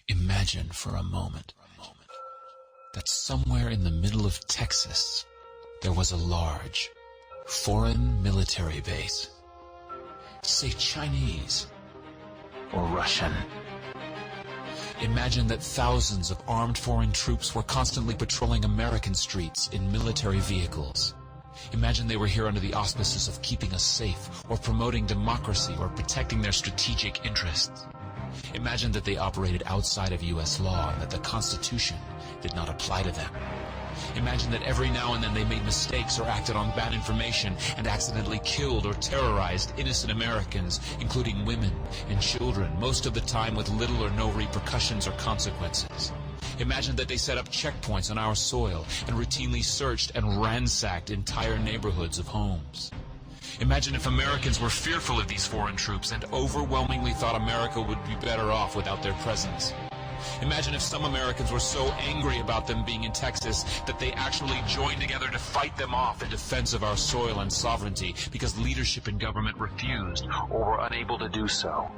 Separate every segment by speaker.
Speaker 1: Imagine for a moment that somewhere in the middle of Texas there was a large foreign military base, say Chinese or Russian. Imagine that thousands of armed foreign troops were constantly patrolling American streets in military vehicles. Imagine they were here under the auspices of keeping us safe, or promoting democracy, or protecting their strategic interests. Imagine that they operated outside of U.S. law and that the Constitution did not apply to them. Imagine that every now and then they made mistakes or acted on bad information and accidentally killed or terrorized innocent Americans, including women and children, most of the time with little or no repercussions or consequences. Imagine that they set up checkpoints on our soil and routinely searched and ransacked entire neighborhoods of homes. Imagine if Americans were fearful of these foreign troops and overwhelmingly thought America would be better off without their presence. Imagine if some Americans were so angry about them being in Texas that they actually joined together to fight them off in defense of our soil and sovereignty because leadership in government refused or were unable to do so.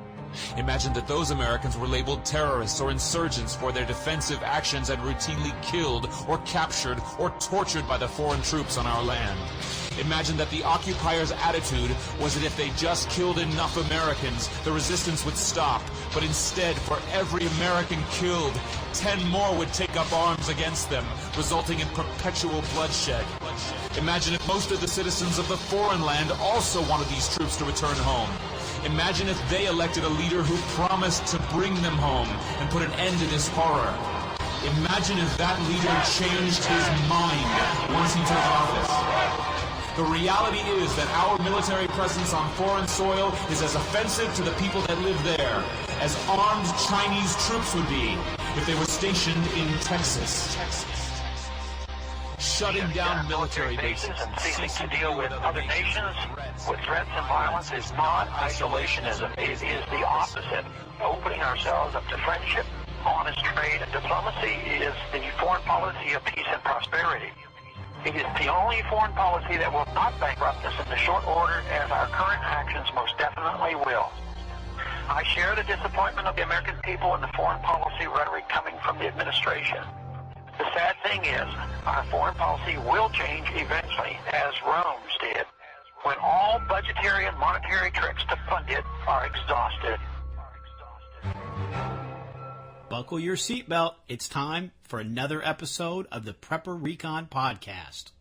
Speaker 1: Imagine that those Americans were labeled terrorists or insurgents for their defensive actions and routinely killed or captured or tortured by the foreign troops on our land. Imagine that the occupiers' attitude was that if they just killed enough Americans, the resistance would stop. But instead, for every American killed, 10 more would take up arms against them, resulting in perpetual bloodshed. Imagine if most of the citizens of the foreign land also wanted these troops to return home. Imagine if they elected a leader who promised to bring them home and put an end to this horror. Imagine if that leader changed his mind once he took office. The reality is that our military presence on foreign soil is as offensive to the people that live there as armed Chinese troops would be if they were stationed in Texas. Shutting down military bases
Speaker 2: and ceasing to deal with other nations with threats and violence is not isolationism. It is the opposite. Opening ourselves up to friendship, honest trade, and diplomacy is the foreign policy of peace and prosperity. It is the only foreign policy that will not bankrupt us in the short order, as our current actions most definitely will. I share the disappointment of the American people in the foreign policy rhetoric coming from the administration. The sad thing is, our foreign policy will change eventually, as Rome's did, when all budgetary and monetary tricks to fund it are exhausted.
Speaker 3: Buckle your seatbelt. It's time for another episode of the Prepper Recon podcast.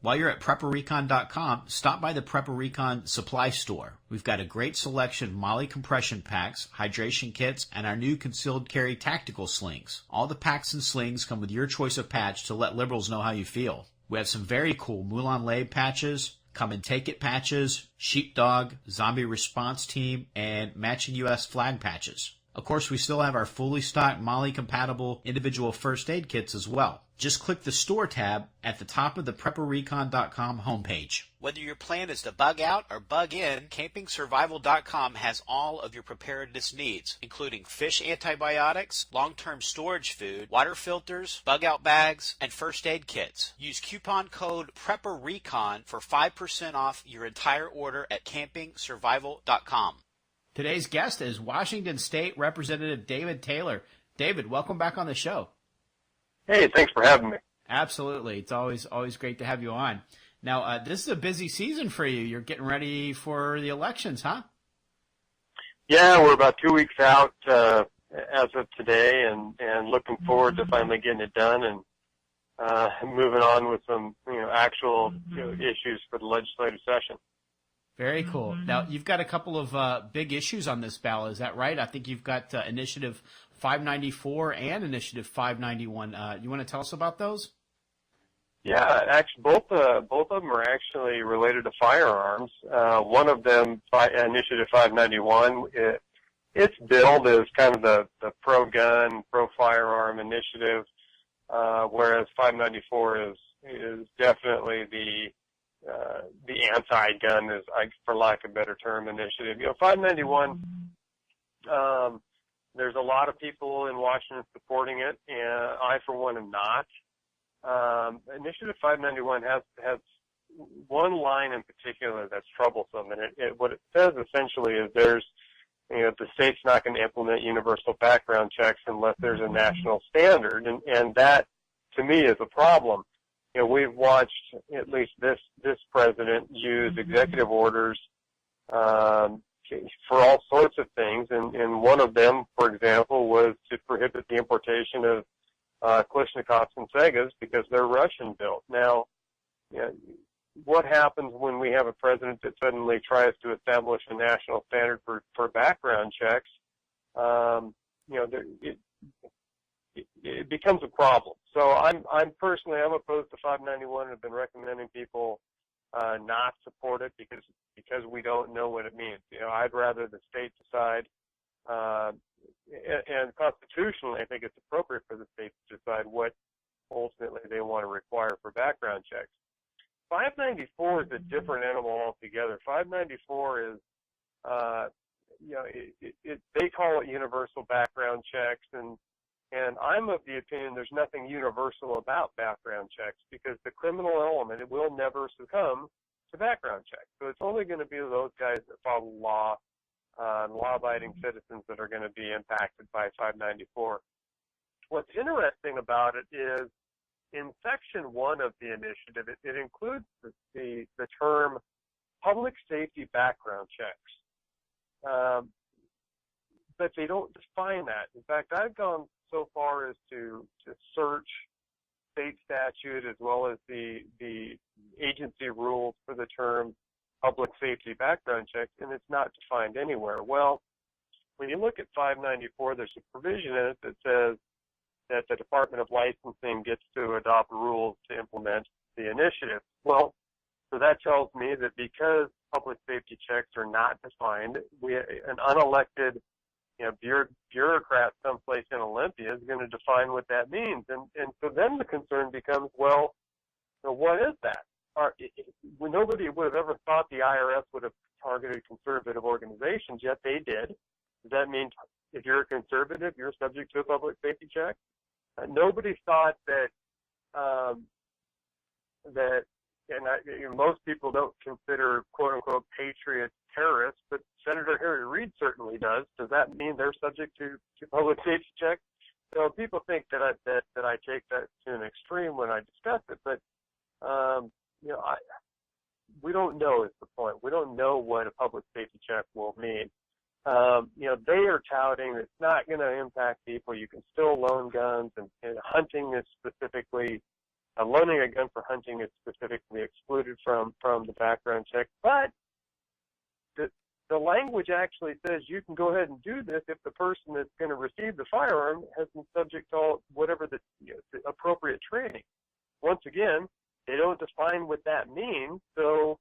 Speaker 3: While you're at PrepperRecon.com, stop by the Prepper Recon supply store. We've got a great selection of Molly compression packs, hydration kits, and our new concealed carry tactical slings. All the packs and slings come with your choice of patch to let liberals know how you feel. We have some very cool Moulin Labe patches, Come and Take It patches, Sheepdog, Zombie Response Team, and matching U.S. flag patches. Of course, we still have our fully stocked Molly-compatible individual first aid kits as well. Just click the Store tab at the top of the PrepperRecon.com homepage. Whether your plan is to bug out or bug in, CampingSurvival.com has all of your preparedness needs, including fish antibiotics, long-term storage food, water filters, bug-out bags, and first aid kits. Use coupon code PrepperRecon for 5% off your entire order at CampingSurvival.com. Today's guest is Washington State Representative David Taylor. David, welcome back on the show.
Speaker 4: Hey, thanks for having me.
Speaker 3: Absolutely. It's always great to have you on. Now, this is a busy season for you. You're getting ready for the elections, huh?
Speaker 4: Yeah, we're about 2 weeks out as of today, and looking forward to finally getting it done and moving on with some actual issues for the legislative session.
Speaker 3: Very cool. Now, you've got a couple of big issues on this ballot. Is that right? I think you've got Initiative 594 and Initiative 591. You want to tell us about those?
Speaker 4: Yeah, actually, both of them are actually related to firearms. One of them, Initiative 591, it's billed as kind of the pro-gun, pro-firearm initiative, whereas 594 is definitely the anti-gun, is, for lack of a better term, initiative. 591, there's a lot of people in Washington supporting it, and I, for one, am not. Initiative 591 has one line in particular that's troublesome, and what it says essentially is there's the state's not going to implement universal background checks unless there's a national standard, and that, to me, is a problem. We've watched at least this president use executive orders for all sorts of things, and one of them, for example, was to prohibit the importation of Kalashnikovs and Segas because they're Russian-built. Now, what happens when we have a president that suddenly tries to establish a national standard for background checks? It becomes a problem. So I'm personally opposed to 591 and have been recommending people not support it because we don't know what it means. I'd rather the state decide, and constitutionally, I think it's appropriate for the state to decide what ultimately they want to require for background checks. 594 is a different animal altogether. 594 is, they call it universal background checks, and I'm of the opinion there's nothing universal about background checks because the criminal element, it will never succumb to background checks. So it's only going to be those guys that follow law, law-abiding citizens that are going to be impacted by 594. What's interesting about it is in Section 1 of the initiative, it includes the term public safety background checks. But they don't define that. In fact, I've gone so far as to search state statute as well as the agency rules for the term public safety background checks, and it's not defined anywhere. Well, when you look at 594, there's a provision in it that says that the Department of Licensing gets to adopt rules to implement the initiative. Well, so that tells me that because public safety checks are not defined, an unelected bureaucrat someplace in Olympia is going to define what that means. And so then the concern becomes, well, so what is that? Nobody would have ever thought the IRS would have targeted conservative organizations, yet they did. Does that mean if you're a conservative, you're subject to a public safety check? Nobody thought that most people don't consider quote-unquote patriots terrorists, but Senator Harry Reid certainly does. Does that mean they're subject to public safety checks? So people think that I take that to an extreme when I discuss it, but we don't know is the point. We don't know what a public safety check will mean. They are touting it's not going to impact people. You can still loan guns, and hunting is specifically, loaning a gun for hunting is specifically excluded from the background check. But the language actually says you can go ahead and do this if the person that's going to receive the firearm has been subject to whatever the appropriate training. Once again, they don't define what that means, so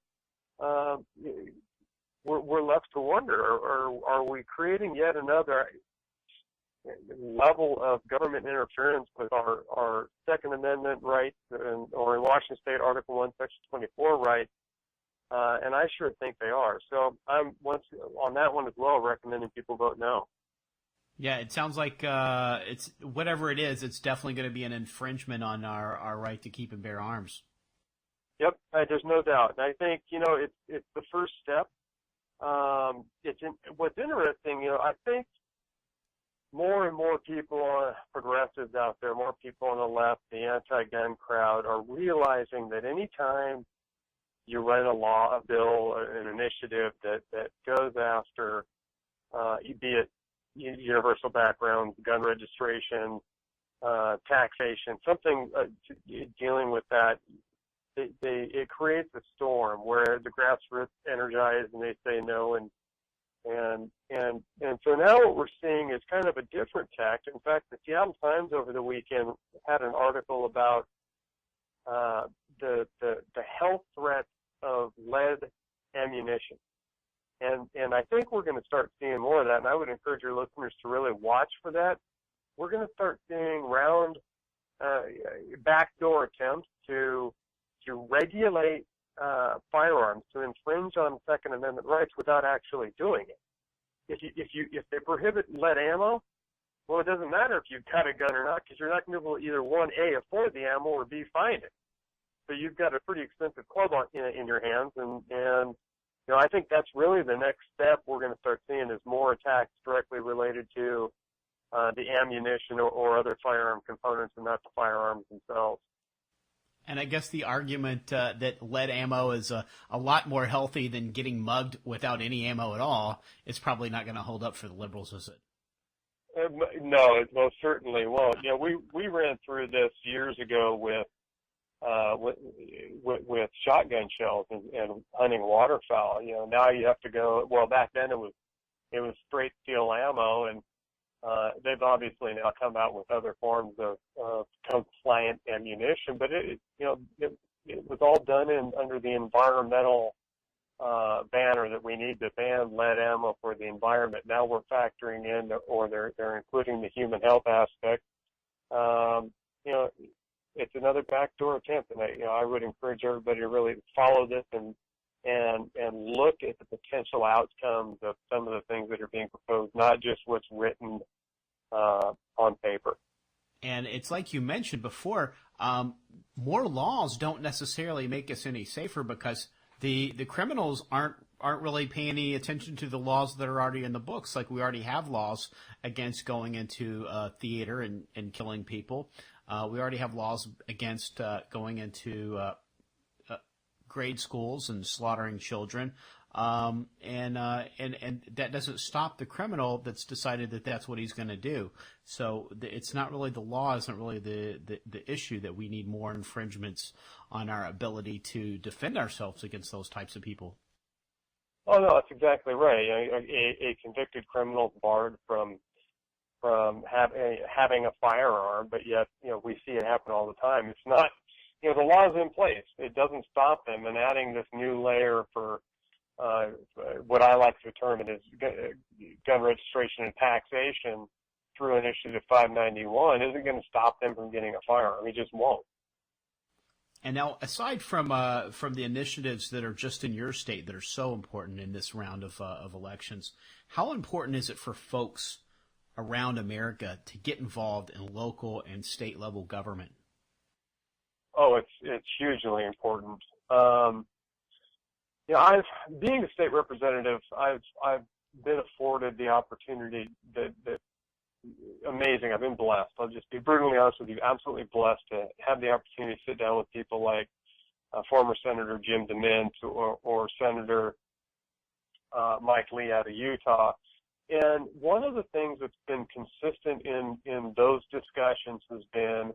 Speaker 4: we're left to wonder, are we creating yet another level of government interference with our Second Amendment rights, or in Washington State Article 1, Section 24 rights? And I sure think they are. So I'm on that one as well, recommending people vote no.
Speaker 3: Yeah, it sounds like it's whatever it is, it's definitely going to be an infringement on our right to keep and bear arms.
Speaker 4: Yep, there's no doubt. And I think, it's the first step. What's interesting, I think more and more people, progressives out there, more people on the left, the anti-gun crowd, are realizing that any time you run a bill, an initiative that goes after, be it universal background, gun registration, taxation, something dealing with that, it creates a storm where the grassroots energize and they say no, and so now what we're seeing is kind of a different tack. In fact, the Seattle Times over the weekend had an article about the health threat of lead ammunition, and I think we're going to start seeing more of that. And I would encourage your listeners to really watch for that. We're going to start seeing round backdoor attempts to regulate firearms, to infringe on Second Amendment rights without actually doing it. If they prohibit lead ammo, well, it doesn't matter if you've got a gun or not, because you're not going to be able to either one, A, afford the ammo, or B, find it. So you've got a pretty expensive club in your hands, and I think that's really the next step we're going to start seeing is more attacks directly related to the ammunition or other firearm components and not the firearms themselves.
Speaker 3: And I guess the argument that lead ammo is a lot more healthy than getting mugged without any ammo at all is probably not going to hold up for the liberals, is it?
Speaker 4: No, it most certainly won't. We ran through this years ago with shotgun shells and hunting waterfowl. Now you have to go. Well, back then it was straight steel ammo, and they've obviously now come out with other forms of compliant ammunition. But it was all done under the environmental banner that we need to ban lead ammo for the environment. Now we're factoring in, or they're including the human health aspect. It's another backdoor attempt, and I would encourage everybody to really follow this and look at the potential outcomes of some of the things that are being proposed, not just what's written on paper.
Speaker 3: And it's like you mentioned before, more laws don't necessarily make us any safer because the criminals aren't really paying any attention to the laws that are already in the books. Like we already have laws against going into theater and killing people. We already have laws against going into grade schools and slaughtering children. And that doesn't stop the criminal that's decided that that's what he's going to do. So it's not really the law isn't really the issue, that we need more infringements on our ability to defend ourselves against those types of people.
Speaker 4: Oh, no, that's exactly right. A convicted criminal is barred from having a firearm, but yet, we see it happen all the time. It's not, the law is in place. It doesn't stop them, and adding this new layer for what I like to term it as gun registration and taxation through Initiative 591 isn't going to stop them from getting a firearm. It just won't.
Speaker 3: And now, aside from the initiatives that are just in your state that are so important in this round of elections, how important is it for folks around America to get involved in local and state level government?
Speaker 4: Oh, it's hugely important. Being a state representative, I've been afforded the opportunity that amazing. I've been blessed. I'll just be brutally honest with you. Absolutely blessed to have the opportunity to sit down with people like former Senator Jim DeMint or Senator Mike Lee out of Utah. And one of the things that's been consistent in those discussions has been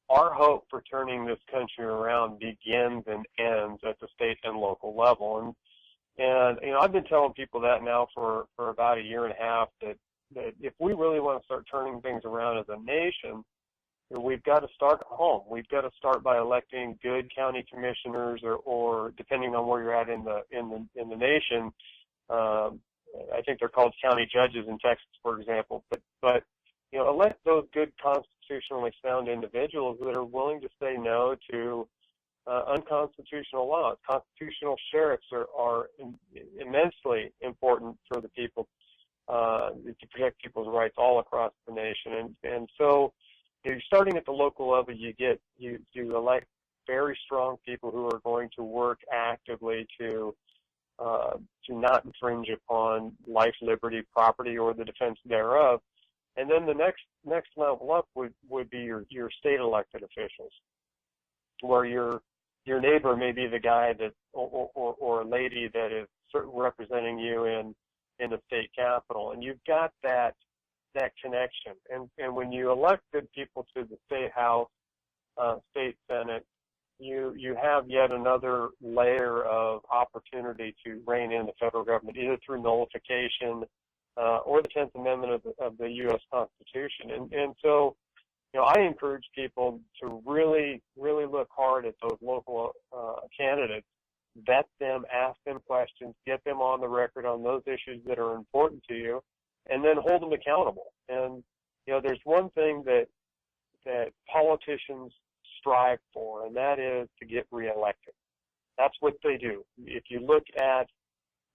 Speaker 4: our hope for turning this country around begins and ends at the state and local level. And I've been telling people that now for about a year and a half, that if we really want to start turning things around as a nation, we've got to start at home. We've got to start by electing good county commissioners, or depending on where you're at in the nation, I think they're called county judges in Texas, for example. But elect those good constitutionally sound individuals that are willing to say no to unconstitutional laws. Constitutional sheriffs are immensely important for the people to protect people's rights all across the nation. And so, you're starting at the local level. You elect very strong people who are going to work actively to not infringe upon life, liberty, property, or the defense thereof. And then the next level up would be your state elected officials, where your neighbor may be the guy that or a lady that is representing you in the state capitol, and you've got that connection. And when you elect good people to the state house, state senate, you have yet another layer of opportunity to rein in the federal government, either through nullification or the 10th Amendment of the U.S. Constitution. And so, I encourage people to really, really look hard at those local candidates, vet them, ask them questions, get them on the record on those issues that are important to you, and then hold them accountable. And, there's one thing that politicians strive for, and that is to get reelected. That's what they do. If you look at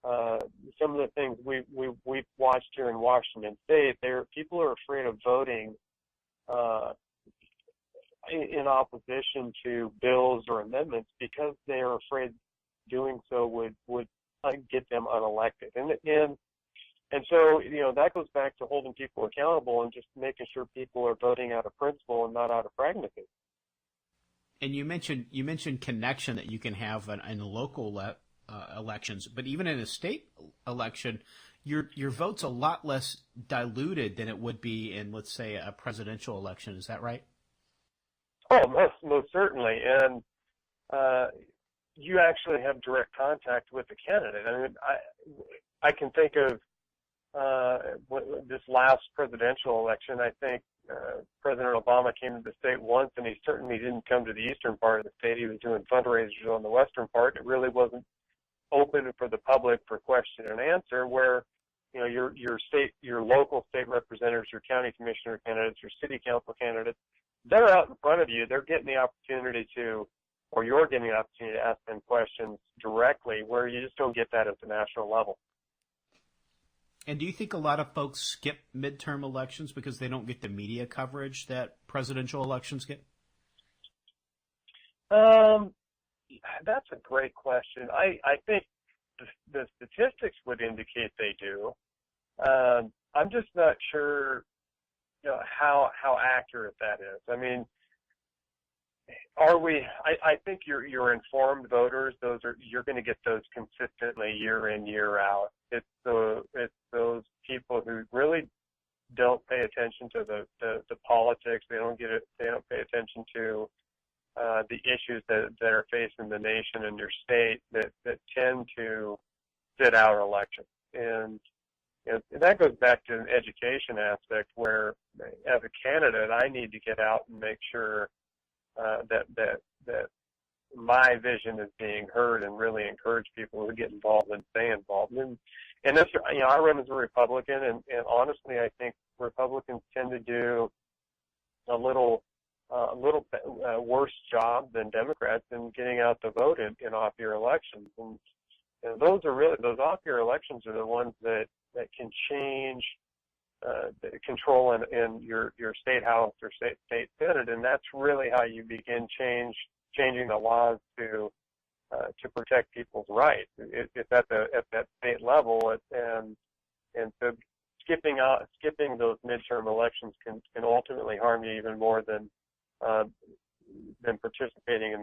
Speaker 4: some of the things we've watched here in Washington State, people are afraid of voting in opposition to bills or amendments because they are afraid doing so would get them unelected. And so, that goes back to holding people accountable and just making sure people are voting out of principle and not out of pragmatism.
Speaker 3: And you mentioned connection that you can have in local elections, but even in a state election, your vote's a lot less diluted than it would be in, let's say, a presidential election. Is that right?
Speaker 4: Oh, most certainly. And you actually have direct contact with the candidate. I mean, I can think of this last presidential election. I think President Obama came to the state once, and he certainly didn't come to the eastern part of the state. He was doing fundraisers on the western part. It really wasn't open for the public for question and answer, where your local state representatives, your county commissioner candidates, your city council candidates, they're out in front of you. They're getting the opportunity to, or you're getting the opportunity to ask them questions directly, where you just don't get that at the national level.
Speaker 3: And do you think a lot of folks skip midterm elections because they don't get the media coverage that presidential elections get?
Speaker 4: That's a great question. I think the statistics would indicate they do. I'm just not sure, how accurate that is. I mean, I think your informed voters, you're going to get those consistently year in, year out. It's those people who really don't pay attention to the politics. They don't pay attention to the issues that are facing the nation and your state that tend to sit out elections. And that goes back to an education aspect, where as a candidate, I need to get out and make sure that my vision is being heard, and really encourage people to get involved and stay involved. And that's, I run as a Republican, and honestly, I think Republicans tend to do a little worse job than Democrats in getting out the vote in off-year elections. And those off-year elections are the ones that can change the control in your state house or state senate, and that's really how you begin changing the laws to protect people's rights. It's at that state level, and so skipping those midterm elections can ultimately harm you even more than participating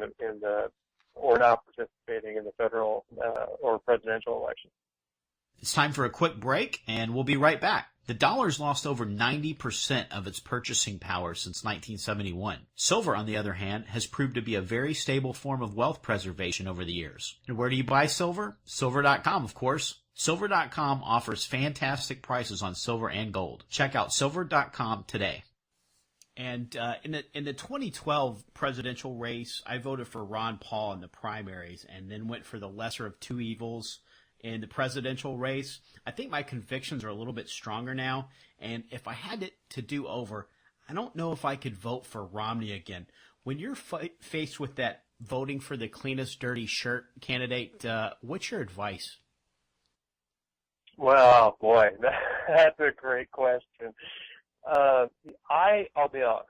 Speaker 4: or not participating in the federal or presidential election.
Speaker 3: It's time for a quick break, and we'll be right back. The dollar's lost over 90% of its purchasing power since 1971. Silver, on the other hand, has proved to be a very stable form of wealth preservation over the years. And where do you buy silver? Silver.com, of course. Silver.com offers fantastic prices on silver and gold. Check out Silver.com today. And in the 2012 presidential race, I voted for Ron Paul in the primaries, and then went for the lesser of two evils in the presidential race. I think my convictions are a little bit stronger now, and if I had it to do over, I don't know if I could vote for Romney again. When you're faced with that voting for the cleanest dirty shirt candidate, what's your advice?
Speaker 4: Well, boy, that's a great question. I'll be honest.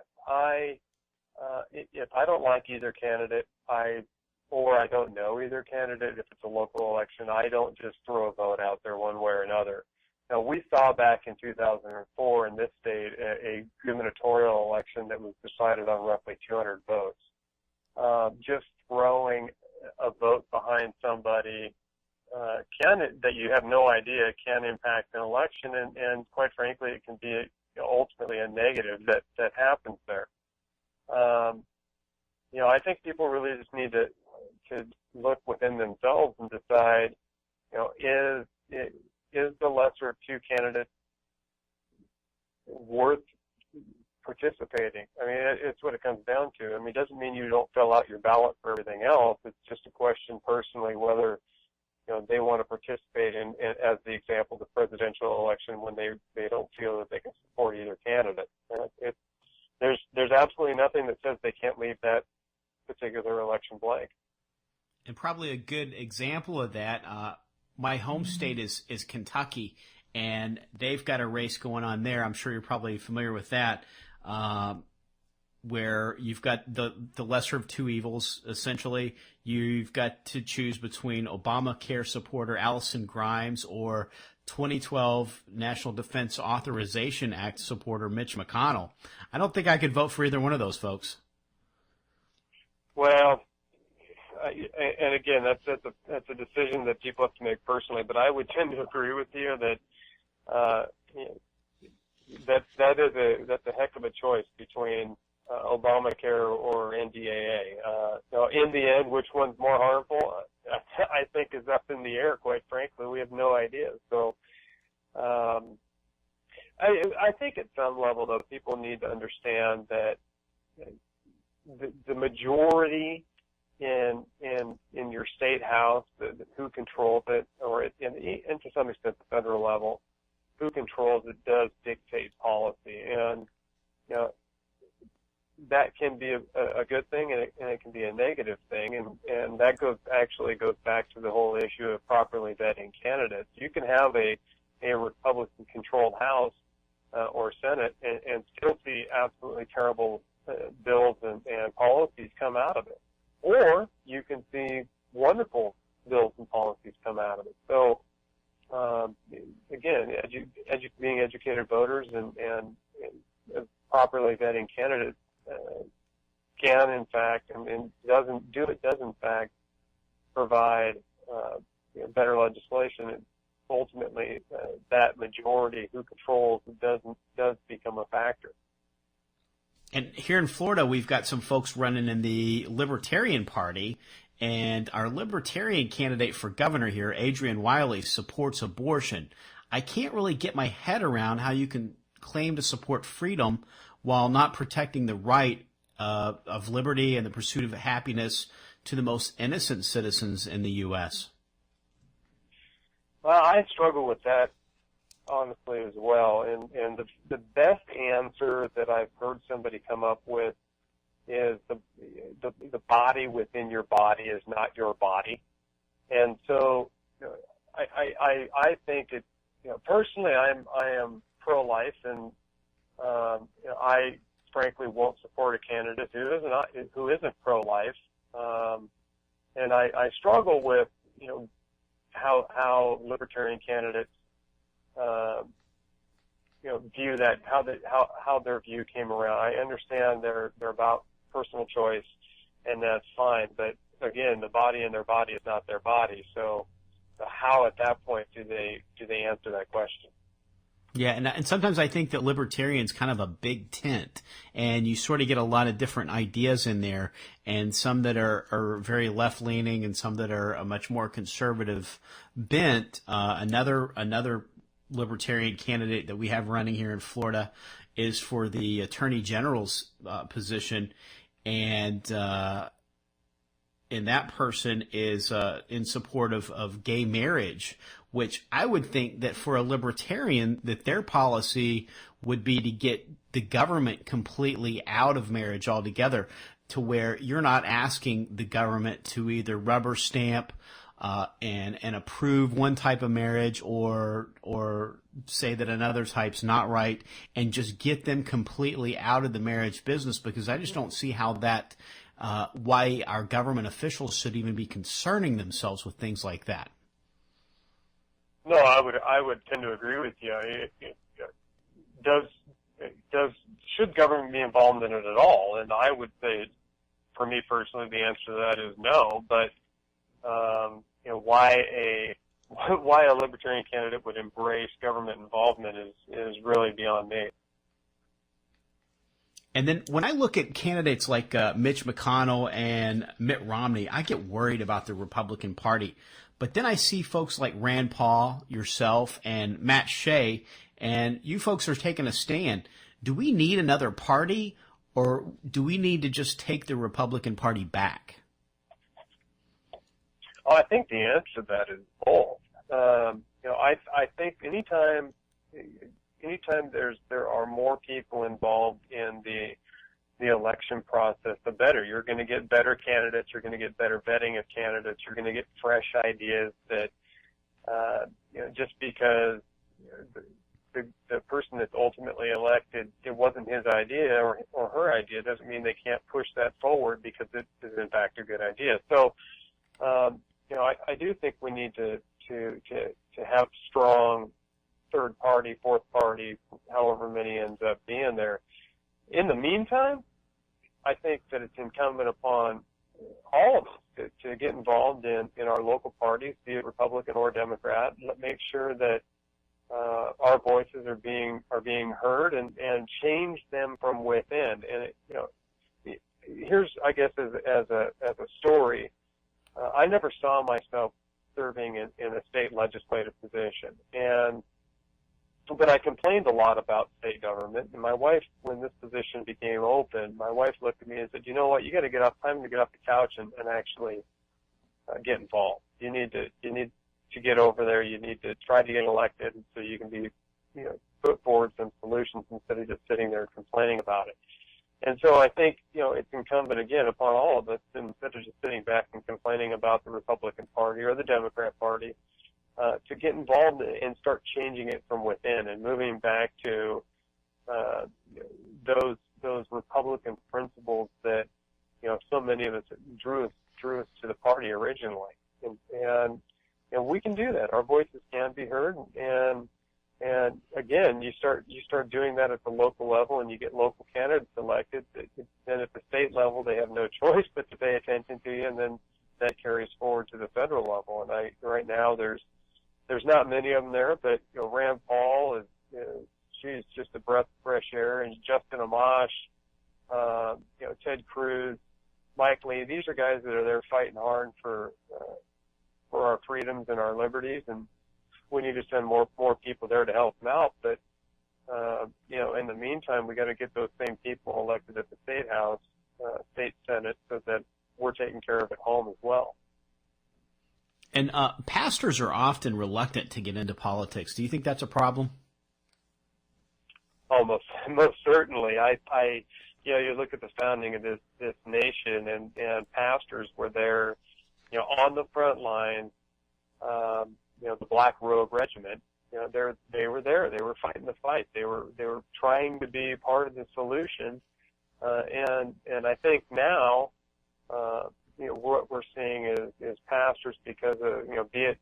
Speaker 4: If I don't like either candidate, or I don't know either candidate, if it's a local election, I don't just throw a vote out there one way or another. Now, we saw back in 2004 in this state a gubernatorial election that was decided on roughly 200 votes. Just throwing a vote behind somebody that you have no idea can impact an election, and quite frankly, it can be ultimately a negative that happens there. I think people really just need to look within themselves and decide, is the lesser of two candidates worth participating? I mean, it's what it comes down to. I mean, it doesn't mean you don't fill out your ballot for everything else. It's just a question personally whether they want to participate in, as the example, the presidential election when they don't feel that they can support either candidate. There's absolutely nothing that says they can't leave that particular election blank.
Speaker 3: And probably a good example of that, my home state is Kentucky, and they've got a race going on there. I'm sure you're probably familiar with that. where you've got the lesser of two evils, essentially. You've got to choose between Obamacare supporter Allison Grimes or 2012 National Defense Authorization Act supporter Mitch McConnell. I don't think I could vote for either one of those folks.
Speaker 4: Well, and again, that's a decision that people have to make personally. But I would tend to agree with you that that's a heck of a choice between Obamacare or NDAA. In the end, which one's more harmful, I think is up in the air, quite frankly. We have no idea. So I think at some level, though, people need to understand that the majority in your state house, who controls it, or and to some extent the federal level, who controls it does dictate policy. And that can be a good thing, and it can be a negative thing, and that goes back to the whole issue of properly vetting candidates. You can have a Republican-controlled House or Senate and still see absolutely terrible bills and policies come out of it, or you can see wonderful bills and policies come out of it. So again, being educated voters and properly vetting candidates can, in fact, and does in fact provide better legislation. And ultimately, that majority who controls does become a factor.
Speaker 3: And here in Florida, we've got some folks running in the Libertarian Party, and our Libertarian candidate for governor here, Adrian Wiley, supports abortion. I can't really get my head around how you can claim to support freedom while not protecting the right of liberty and the pursuit of happiness to the most innocent citizens in the U.S.
Speaker 4: Well, I struggle with that, honestly, as well. And the best answer that I've heard somebody come up with is the body within your body is not your body. And so I think it, personally, I am pro-life, and I frankly won't support a candidate who isn't pro-life. And I struggle with, how libertarian candidates, view that, how their view came around. I understand they're about personal choice, and that's fine. But again, the body in their body is not their body. So how at that point do they answer that question?
Speaker 3: Yeah, and sometimes I think that libertarian's kind of a big tent, and you sort of get a lot of different ideas in there, and some that are very left-leaning and some that are a much more conservative bent. Another libertarian candidate that we have running here in Florida is for the Attorney General's position, and that person is in support of gay marriage, which I would think that for a libertarian that their policy would be to get the government completely out of marriage altogether, to where you're not asking the government to either rubber stamp and approve one type of marriage or say that another type's not right, and just get them completely out of the marriage business, because I just don't see how that why our government officials should even be concerning themselves with things like that.
Speaker 4: No, I would tend to agree with you. Should government be involved in it at all? And I would say, for me personally, the answer to that is no. But why a libertarian candidate would embrace government involvement is really beyond me.
Speaker 3: And then when I look at candidates like Mitch McConnell and Mitt Romney, I get worried about the Republican Party. But then I see folks like Rand Paul, yourself, and Matt Shea, and you folks are taking a stand. Do we need another party, or do we need to just take the Republican Party back?
Speaker 4: Oh, I think the answer to that is both. I think anytime there are more people involved in the election process, the better. You're going to get better candidates. You're going to get better vetting of candidates. You're going to get fresh ideas that, just because the person that's ultimately elected, it wasn't his idea or her idea, doesn't mean they can't push that forward because it is in fact a good idea. So, I do think we need to have strong third party, fourth party, however many ends up being there. In the meantime, I think that it's incumbent upon all of us to get involved in our local parties, be it Republican or Democrat, and make sure that our voices are being heard and change them from within. And here's, I guess, as a story, I never saw myself serving in a state legislative position, but I complained a lot about state government. And my wife, when this position became open, my wife looked at me and said, "You know what? You got to time to get off the couch and actually get involved. You need to get over there. You need to try to get elected so you can be, put forward some solutions instead of just sitting there complaining about it." And so I think, it's incumbent again upon all of us, instead of just sitting back and complaining about the Republican Party or the Democrat Party, to get involved and start changing it from within and moving back to those Republican principles that so many of us drew us to the party originally, and we can do that. Our voices can be heard, and again, you start doing that at the local level, and you get local candidates elected. Then at the state level, they have no choice but to pay attention to you, and then that carries forward to the federal level. And right now there's not many of them there, but Rand Paul she's just a breath of fresh air, and Justin Amash, Ted Cruz, Mike Lee. These are guys that are there fighting hard for our freedoms and our liberties, and we need to send more people there to help them out. But in the meantime, we got to get those same people elected at the state house, state senate, so that we're taken care of at home as well.
Speaker 3: And pastors are often reluctant to get into politics. Do you think that's a problem?
Speaker 4: Almost, most certainly. You look at the founding of this nation, and pastors were there, on the front lines. The Black Robe Regiment. They were there. They were fighting the fight. They were trying to be part of the solution. And I think now, what we're seeing is pastors, because of, be it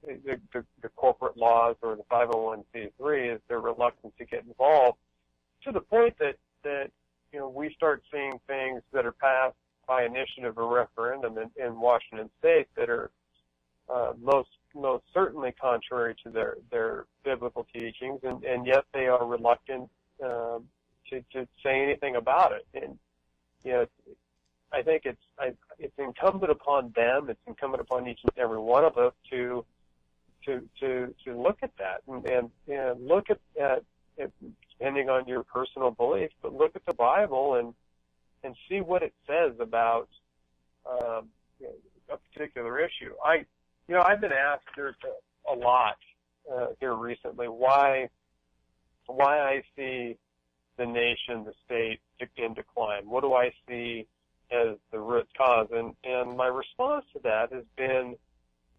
Speaker 4: the corporate laws or the 501c3, is their reluctance to get involved, to the point that we start seeing things that are passed by initiative or referendum in Washington State that are most certainly contrary to their biblical teachings, and yet they are reluctant to say anything about it. And I think it's incumbent upon them. It's incumbent upon each and every one of us to look at that and look at depending on your personal beliefs, but look at the Bible and see what it says about a particular issue. I've been asked a lot here recently why I see the nation, the state, in decline. What do I see as the root cause? And my response to that has been,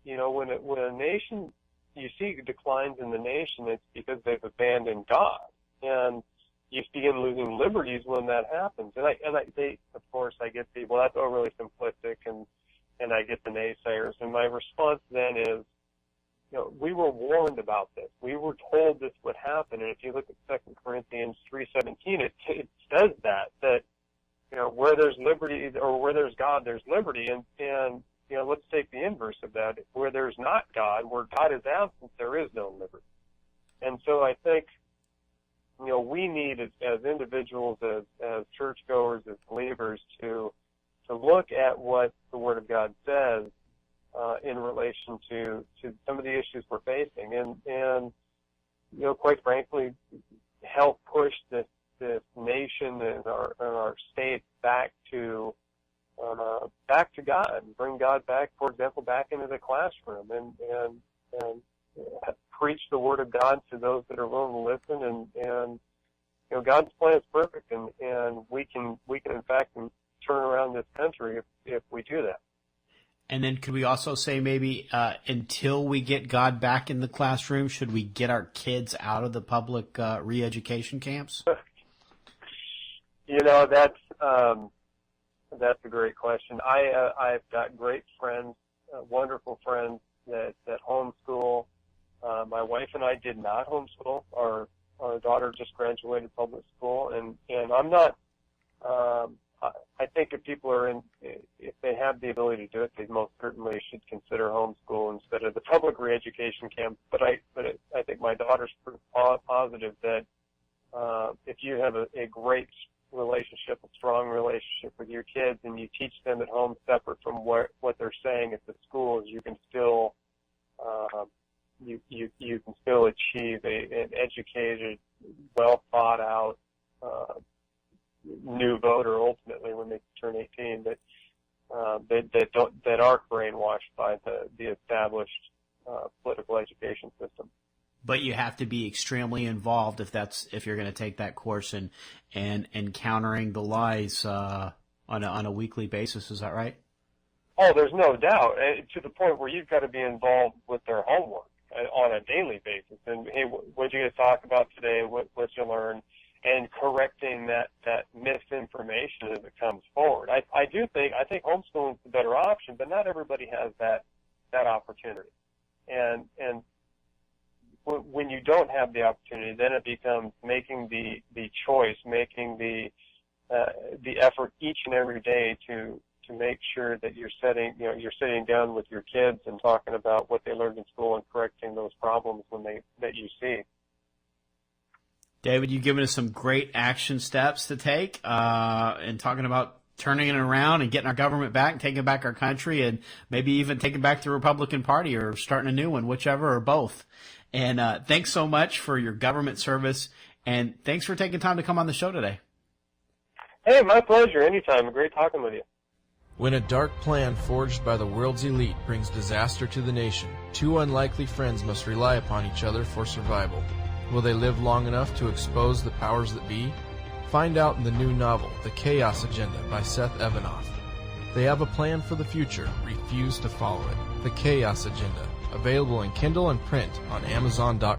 Speaker 4: when a nation, you see declines in the nation, it's because they've abandoned God, and you begin losing liberties when that happens. And of course, I get people, that's overly simplistic, and I get the naysayers. And my response then is, we were warned about this. We were told this would happen. And if you look at 2 Corinthians 3:17, it says that where there's liberty, or where there's God, there's liberty. And let's take the inverse of that. Where there's not God, where God is absent, there is no liberty. And so I think, we need as individuals, as churchgoers, as believers, to look at what the Word of God says in relation to some of the issues we're facing, and quite frankly, help push this nation and our state back to God, and bring God back, for example, back into the classroom, and preach the Word of God to those that are willing to listen. And God's plan is perfect, and we can in fact turn around this country if we do that.
Speaker 3: And then could we also say maybe until we get God back in the classroom, should we get our kids out of the public re-education camps?
Speaker 4: You know, that's a great question. I've got great friends, wonderful friends that homeschool. My wife and I did not homeschool. Our daughter just graduated public school, and I'm not. I think if people if they have the ability to do it, they most certainly should consider homeschool instead of the public re-education camp. But I think my daughter's pretty positive that if you have a great relationship, a strong relationship with your kids, and you teach them at home separate from what they're saying at the schools, you can still you can still achieve an educated, well thought out new voter ultimately when they turn 18 that aren't brainwashed by the established political education system.
Speaker 3: But you have to be extremely involved if you're going to take that course and countering the lies on a weekly basis. Is that right?
Speaker 4: Oh, there's no doubt, to the point where you've got to be involved with their homework on a daily basis. And hey, what did you guys talk about today? What you learn? And correcting that misinformation as it comes forward. I think homeschooling is the better option, but not everybody has that opportunity. And when you don't have the opportunity, then it becomes making the choice, making the effort each and every day to make sure that you're sitting down with your kids and talking about what they learned in school and correcting those problems that you see.
Speaker 3: David, you've given us some great action steps to take and talking about turning it around and getting our government back and taking back our country and maybe even taking back the Republican Party or starting a new one, whichever or both. And thanks so much for your government service, and thanks for taking time to come on the show today.
Speaker 4: Hey, my pleasure. Anytime. Great talking with you.
Speaker 5: When a dark plan forged by the world's elite brings disaster to the nation, two unlikely friends must rely upon each other for survival. Will they live long enough to expose the powers that be? Find out in the new novel, The Chaos Agenda by Seth Evanoff. They have a plan for the future, refuse to follow it. The Chaos Agenda, available in Kindle and print on Amazon.com.